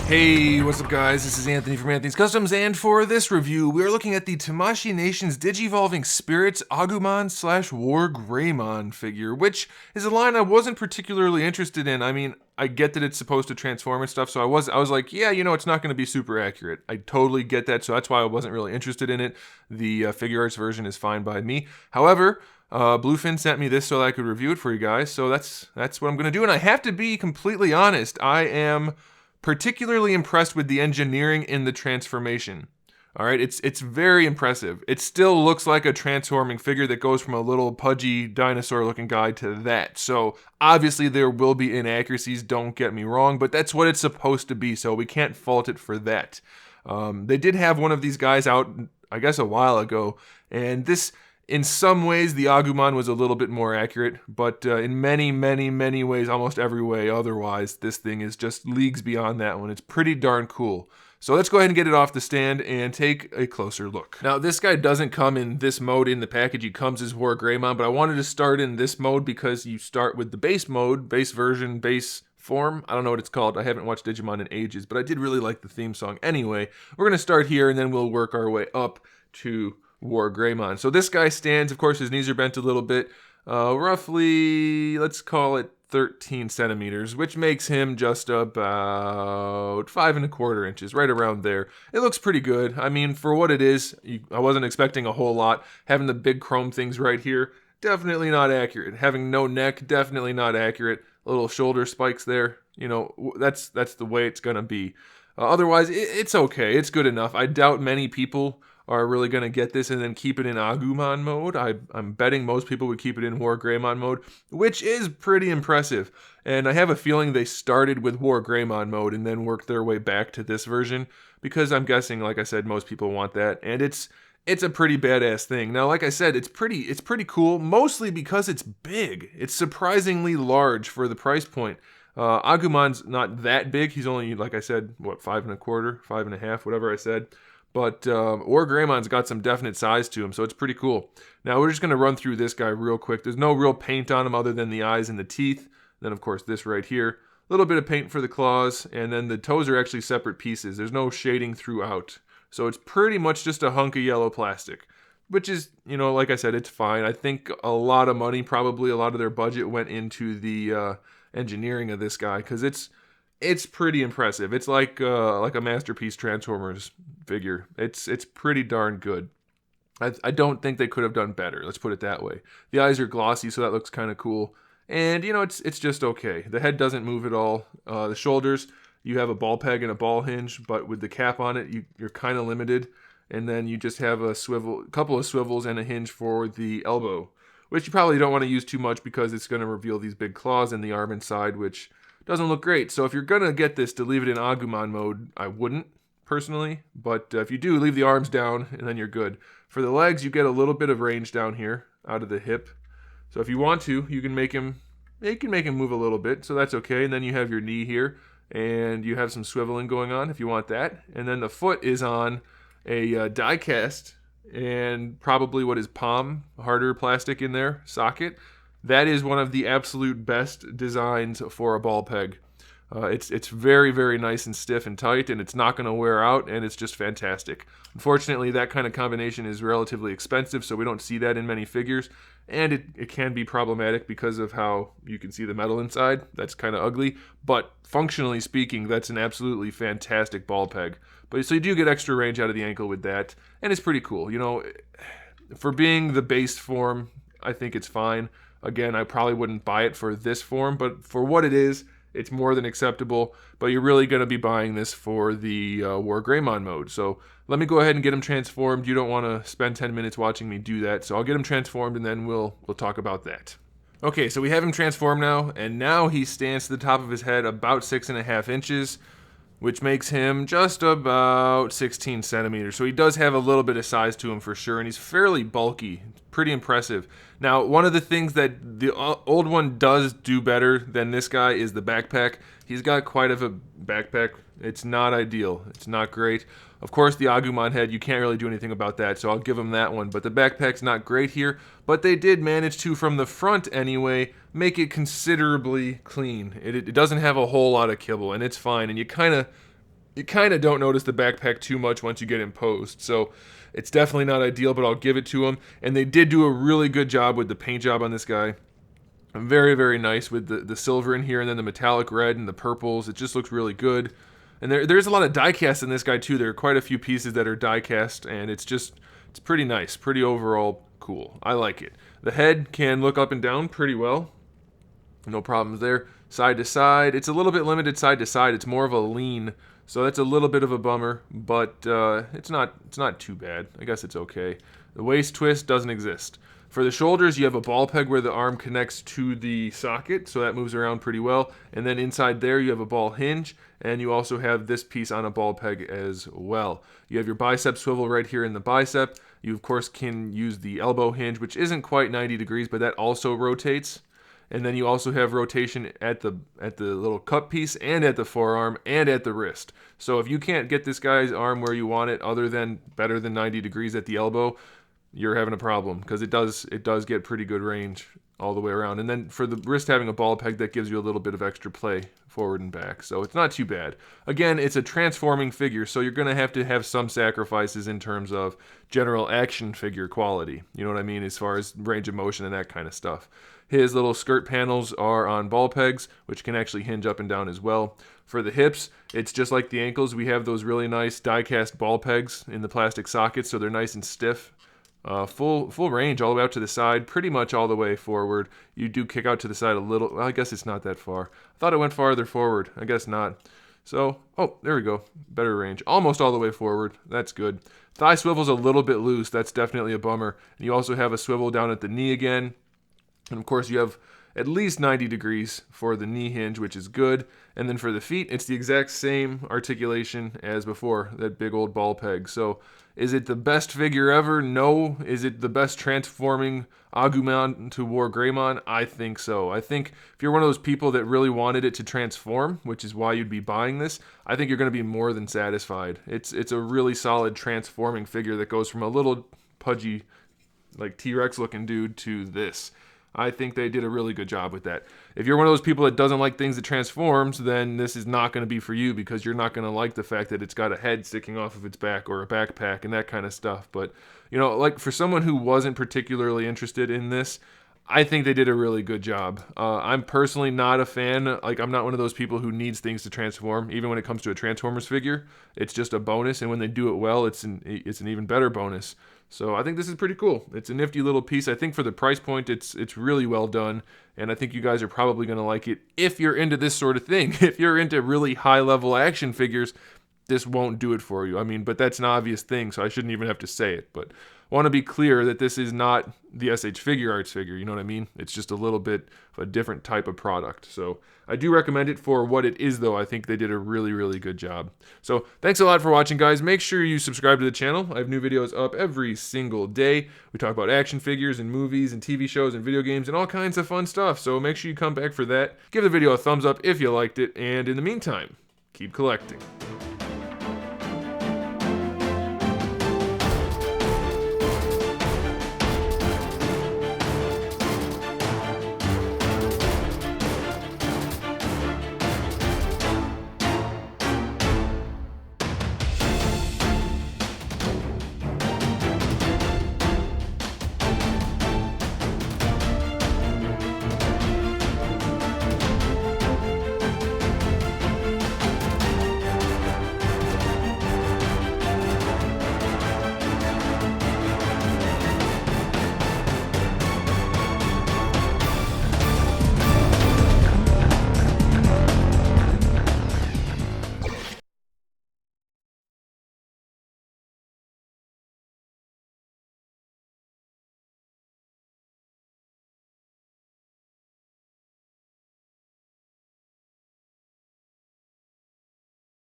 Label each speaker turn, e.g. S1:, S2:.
S1: Hey, what's up guys? This is Anthony from AnthonysCustoms, and for this review, we are looking at the Tamashii Nation's Digivolving Spirits Agumon / WarGreymon figure, which is a line I wasn't particularly interested in. I mean, I get that it's supposed to transform and stuff, so I was like, yeah, you know, it's not going to be super accurate. I totally get that, so that's why I wasn't really interested in it. The Figuarts version is fine by me. However, Bluefin sent me this so that I could review it for you guys, so that's what I'm going to do, and I have to be completely honest, I am particularly impressed with the engineering in the transformation. All right, it's very impressive. It still looks like a transforming figure that goes from a little pudgy dinosaur-looking guy to that. So obviously there will be inaccuracies, don't get me wrong, but that's what it's supposed to be, so we can't fault it for that. They did have one of these guys out, I guess, a while ago, and this, in some ways, the Agumon was a little bit more accurate, but in many, many, many ways, almost every way otherwise, this thing is just leagues beyond that one. It's pretty darn cool. So let's go ahead and get it off the stand and take a closer look. Now, this guy doesn't come in this mode in the package. He comes as WarGreymon, but I wanted to start in this mode because you start with the base mode, base version, base form. I don't know what it's called. I haven't watched Digimon in ages, but I did really like the theme song. Anyway, we're going to start here, and then we'll work our way up to WarGreymon. So this guy stands, of course, his knees are bent a little bit, roughly, let's call it 13 centimeters, which makes him just about 5¼ inches, right around there. It looks pretty good. I mean, for what it is, I wasn't expecting a whole lot. Having the big chrome things right here, definitely not accurate. Having no neck, definitely not accurate. Little shoulder spikes there, you know, that's the way it's gonna be. Otherwise, it's okay. It's good enough. I doubt many people are really going to get this and then keep it in Agumon mode. I'm betting most people would keep it in WarGreymon mode, which is pretty impressive. And I have a feeling they started with WarGreymon mode and then worked their way back to this version, because I'm guessing, like I said, most people want that. And it's a pretty badass thing. Now, like I said, it's pretty cool, mostly because it's big. It's surprisingly large for the price point. Agumon's not that big. He's only, like I said, what, 5¼ 5½, whatever I said. But WarGreymon's got some definite size to him, so it's pretty cool. Now we're just going to run through this guy real quick. There's no real paint on him other than the eyes and the teeth. Then, of course, this right here. A little bit of paint for the claws, and then the toes are actually separate pieces. There's no shading throughout. So it's pretty much just a hunk of yellow plastic, which is, you know, like I said, it's fine. I think a lot of money, probably a lot of their budget went into the engineering of this guy, because it's pretty impressive. It's like a Masterpiece Transformers figure. It's pretty darn good. I don't think they could have done better. Let's put it that way. The eyes are glossy, so that looks kind of cool. And, you know, it's just okay. The head doesn't move at all. The shoulders, you have a ball peg and a ball hinge, but with the cap on it, you're kind of limited. And then you just have a couple of swivels and a hinge for the elbow, which you probably don't want to use too much because it's going to reveal these big claws in the arm and side, which doesn't look great. So if you're going to get this to leave it in Agumon mode, I wouldn't, personally. But if you do, leave the arms down, and then you're good. For the legs, you get a little bit of range down here, out of the hip. So if you want to, you can make him move a little bit, so that's okay. And then you have your knee here, and you have some swiveling going on if you want that. And then the foot is on a die cast, and probably what is palm, harder plastic in there, socket. That is one of the absolute best designs for a ball peg. It's very, very nice and stiff and tight, and it's not going to wear out, and it's just fantastic. Unfortunately, that kind of combination is relatively expensive, so we don't see that in many figures, and it can be problematic because of how you can see the metal inside. That's kind of ugly, but functionally speaking, that's an absolutely fantastic ball peg. But so you do get extra range out of the ankle with that, and it's pretty cool. You know, for being the base form, I think it's fine. Again, I probably wouldn't buy it for this form, but for what it is, it's more than acceptable. But you're really going to be buying this for the WarGreymon mode. So let me go ahead and get him transformed. You don't want to spend 10 minutes watching me do that. So I'll get him transformed, and then we'll talk about that. Okay, so we have him transformed now, and now he stands to the top of his head about 6½ inches, which makes him just about 16 centimeters. So he does have a little bit of size to him for sure, and he's fairly bulky. Pretty impressive. Now, one of the things that the old one does do better than this guy is the backpack. He's got quite of a backpack. It's not ideal. It's not great. Of course, the Agumon head, you can't really do anything about that, so I'll give him that one. But the backpack's not great here, but they did manage to, from the front anyway, make it considerably clean. It doesn't have a whole lot of kibble, and it's fine. And you kind of You kind of don't notice the backpack too much once you get in post, so it's definitely not ideal, but I'll give it to them. And they did do a really good job with the paint job on this guy. Very, very nice with the silver in here and then the metallic red and the purples. It just looks really good. And there's a lot of die cast in this guy too. There are quite a few pieces that are die cast, and it's pretty nice, pretty overall cool. I like it. The head can look up and down pretty well. No problems there. Side to side, it's a little bit limited side to side. It's more of a lean, so that's a little bit of a bummer, but it's not too bad. I guess it's okay. The waist twist doesn't exist. For the shoulders, you have a ball peg where the arm connects to the socket, so that moves around pretty well. And then inside there, you have a ball hinge, and you also have this piece on a ball peg as well. You have your bicep swivel right here in the bicep. You, of course, can use the elbow hinge, which isn't quite 90 degrees, but that also rotates. And then you also have rotation at the little cup piece and at the forearm and at the wrist. So if you can't get this guy's arm where you want it better than 90 degrees at the elbow, you're having a problem, because it does get pretty good range all the way around. And then for the wrist having a ball peg, that gives you a little bit of extra play forward and back. So it's not too bad. Again, it's a transforming figure, so you're going to have some sacrifices in terms of general action figure quality. You know what I mean? As far as range of motion and that kind of stuff. His little skirt panels are on ball pegs, which can actually hinge up and down as well. For the hips, it's just like the ankles. We have those really nice die-cast ball pegs in the plastic sockets, so they're nice and stiff. Full range all the way out to the side, pretty much all the way forward. You do kick out to the side a little. Well, I guess it's not that far. I thought it went farther forward. I guess not. So, oh, there we go. Better range. Almost all the way forward. That's good. Thigh swivel's a little bit loose. That's definitely a bummer. And you also have a swivel down at the knee again. And of course, you have at least 90 degrees for the knee hinge, which is good. And then for the feet, it's the exact same articulation as before, that big old ball peg. So is it the best figure ever? No. Is it the best transforming Agumon to WarGreymon? I think so. I think if you're one of those people that really wanted it to transform, which is why you'd be buying this, I think you're going to be more than satisfied. It's a really solid transforming figure that goes from a little pudgy, like T-Rex looking dude to this. I think they did a really good job with that. If you're one of those people that doesn't like things that transforms, then this is not going to be for you, because you're not going to like the fact that it's got a head sticking off of its back or a backpack and that kind of stuff. But, you know, like for someone who wasn't particularly interested in this, I think they did a really good job. I'm personally not a fan. Like, I'm not one of those people who needs things to transform. Even when it comes to a Transformers figure, it's just a bonus, and when they do it well, it's an even better bonus. So I think this is pretty cool. It's a nifty little piece. I think for the price point, it's really well done, and I think you guys are probably going to like it if you're into this sort of thing. If you're into really high-level action figures, this won't do it for you. I mean, but that's an obvious thing, so I shouldn't even have to say it. But I want to be clear that this is not the SH Figuarts figure, you know what I mean? It's just a little bit of a different type of product. So I do recommend it for what it is, though. I think they did a really, really good job. So thanks a lot for watching, guys. Make sure you subscribe to the channel. I have new videos up every single day. We talk about action figures and movies and TV shows and video games and all kinds of fun stuff. So make sure you come back for that. Give the video a thumbs up if you liked it. And in the meantime, keep collecting.